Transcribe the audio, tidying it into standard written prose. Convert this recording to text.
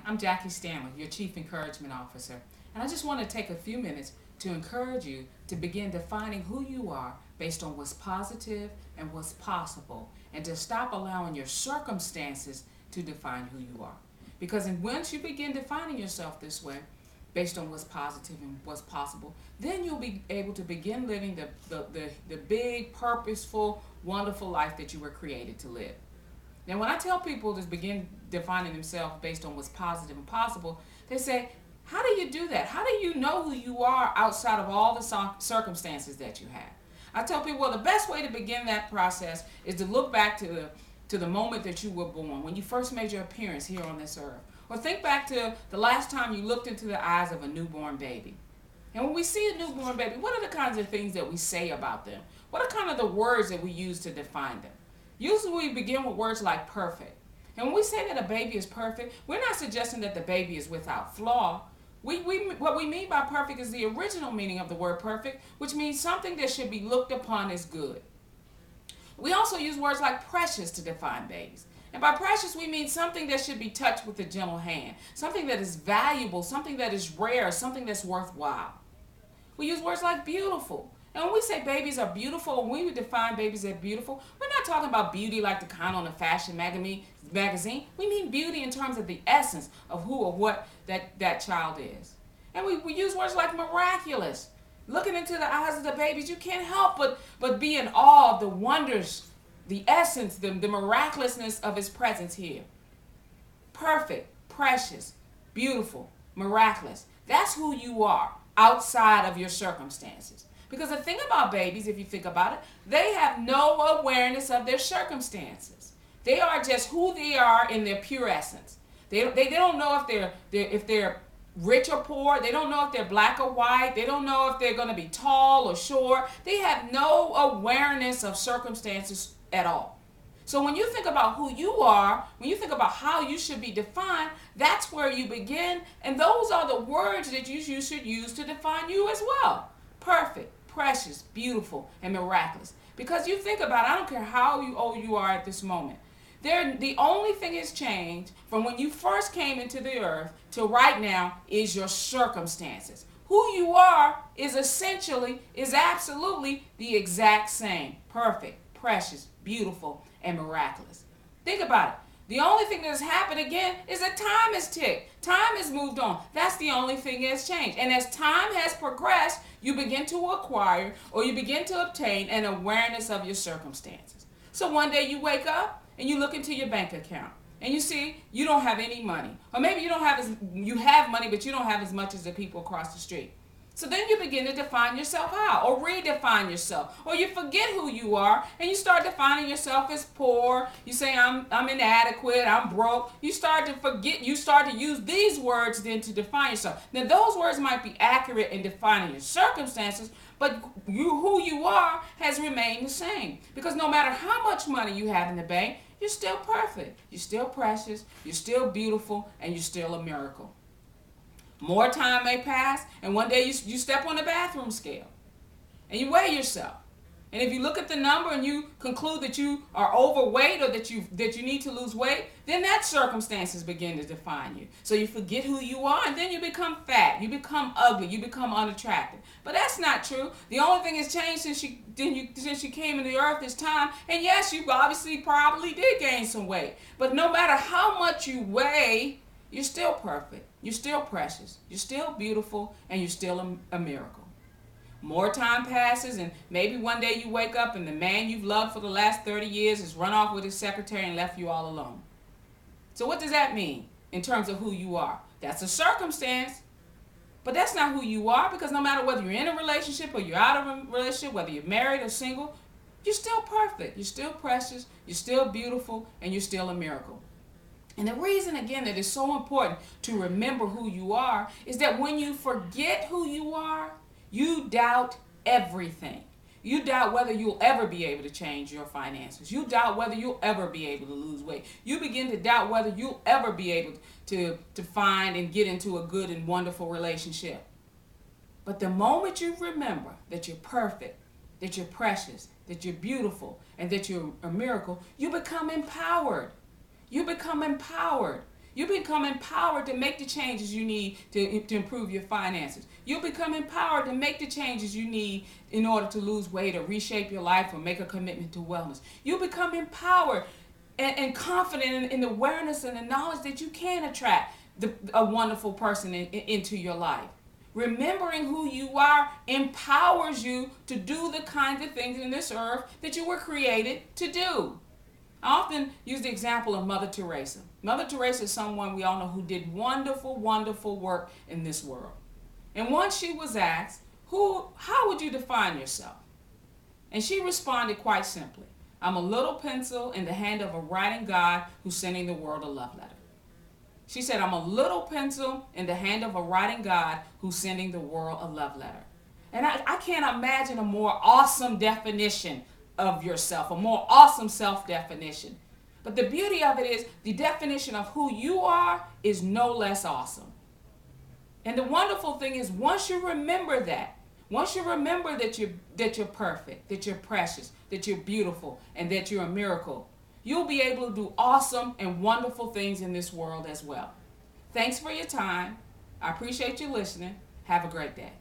I'm Jackie Stanley, your Chief Encouragement Officer, and I just want to take a few minutes to encourage you to begin defining who you are based on what's positive and what's possible, and to stop allowing your circumstances to define who you are. Because once you begin defining yourself this way, based on what's positive and what's possible, then you'll be able to begin living the big, purposeful, wonderful life that you were created to live. Now, when I tell people to begin defining themselves based on what's positive and possible, they say, how do you do that? How do you know who you are outside of all the circumstances that you have? I tell people, well, the best way to begin that process is to look back to the moment that you were born, when you first made your appearance here on this earth. Or think back to the last time you looked into the eyes of a newborn baby. And when we see a newborn baby, what are the kinds of things that we say about them? What are kind of the words that we use to define them? Usually we begin with words like perfect. And when we say that a baby is perfect, we're not suggesting that the baby is without flaw. What we mean by perfect is the original meaning of the word perfect, which means something that should be looked upon as good. We also use words like precious to define babies. And by precious, we mean something that should be touched with a gentle hand, something that is valuable, something that is rare, something that's worthwhile. We use words like beautiful. And when we say babies are beautiful, when we define babies as beautiful, we're not talking about beauty like the kind on a fashion magazine. We mean beauty in terms of the essence of who or what that child is. And we use words like miraculous. Looking into the eyes of the babies, you can't help but be in awe of the wonders, the essence, the miraculousness of his presence here. Perfect, precious, beautiful, miraculous. That's who you are outside of your circumstances. Because the thing about babies, if you think about it, they have no awareness of their circumstances. They are just who they are in their pure essence. They don't know if they're rich or poor. They don't know if they're black or white. They don't know if they're going to be tall or short. They have no awareness of circumstances at all. So when you think about who you are, when you think about how you should be defined, that's where you begin. And those are the words that you should use to define you as well. Perfect, precious, beautiful, and miraculous. Because you think about it, I don't care how old you are at this moment. The only thing that's changed from when you first came into the earth to right now is your circumstances. Who you are is absolutely the exact same. Perfect, precious, beautiful, and miraculous. Think about it. The only thing that has happened again is that time has ticked. Time has moved on. That's the only thing that's changed. And as time has progressed, you begin to acquire or you begin to obtain an awareness of your circumstances. So one day you wake up and you look into your bank account and you see you don't have any money. Or maybe you have money, but you don't have as much as the people across the street. So then you begin to define yourself out or redefine yourself. Or you forget who you are and you start defining yourself as poor. You say, I'm inadequate, I'm broke. You start to use these words then to define yourself. Now those words might be accurate in defining your circumstances, but who you are has remained the same. Because no matter how much money you have in the bank, you're still perfect. You're still precious. You're still beautiful. And you're still a miracle. More time may pass, and one day you step on the bathroom scale, and you weigh yourself. And if you look at the number and you conclude that you are overweight or that you need to lose weight, then that circumstances begin to define you. So you forget who you are, and then you become fat, you become ugly, you become unattractive. But that's not true. The only thing that's changed since you came into the earth is time. And yes, you obviously probably did gain some weight. But no matter how much you weigh, you're still perfect, you're still precious, you're still beautiful, and you're still a miracle. More time passes, and maybe one day you wake up and the man you've loved for the last 30 years has run off with his secretary and left you all alone. So what does that mean in terms of who you are? That's a circumstance, but that's not who you are, because no matter whether you're in a relationship or you're out of a relationship, whether you're married or single, you're still perfect, you're still precious, you're still beautiful, and you're still a miracle. And the reason, again, that it's so important to remember who you are is that when you forget who you are, you doubt everything. You doubt whether you'll ever be able to change your finances. You doubt whether you'll ever be able to lose weight. You begin to doubt whether you'll ever be able to find and get into a good and wonderful relationship. But the moment you remember that you're perfect, that you're precious, that you're beautiful, and that you're a miracle, you become empowered. You become empowered. You become empowered to make the changes you need to improve your finances. You'll become empowered to make the changes you need in order to lose weight or reshape your life or make a commitment to wellness. You'll become empowered and confident in the awareness and the knowledge that you can attract a wonderful person into your life. Remembering who you are empowers you to do the kinds of things in this earth that you were created to do. I often use the example of Mother Teresa. Mother Teresa is someone we all know who did wonderful, wonderful work in this world. And once she was asked, how would you define yourself? And she responded quite simply, I'm a little pencil in the hand of a writing God who's sending the world a love letter. She said, I'm a little pencil in the hand of a writing God who's sending the world a love letter. And I can't imagine a more awesome definition of yourself, a more awesome self-definition. But the beauty of it is the definition of who you are is no less awesome. And the wonderful thing is once you remember that you're perfect, that you're precious, that you're beautiful, and that you're a miracle, you'll be able to do awesome and wonderful things in this world as well. Thanks for your time. I appreciate you listening. Have a great day.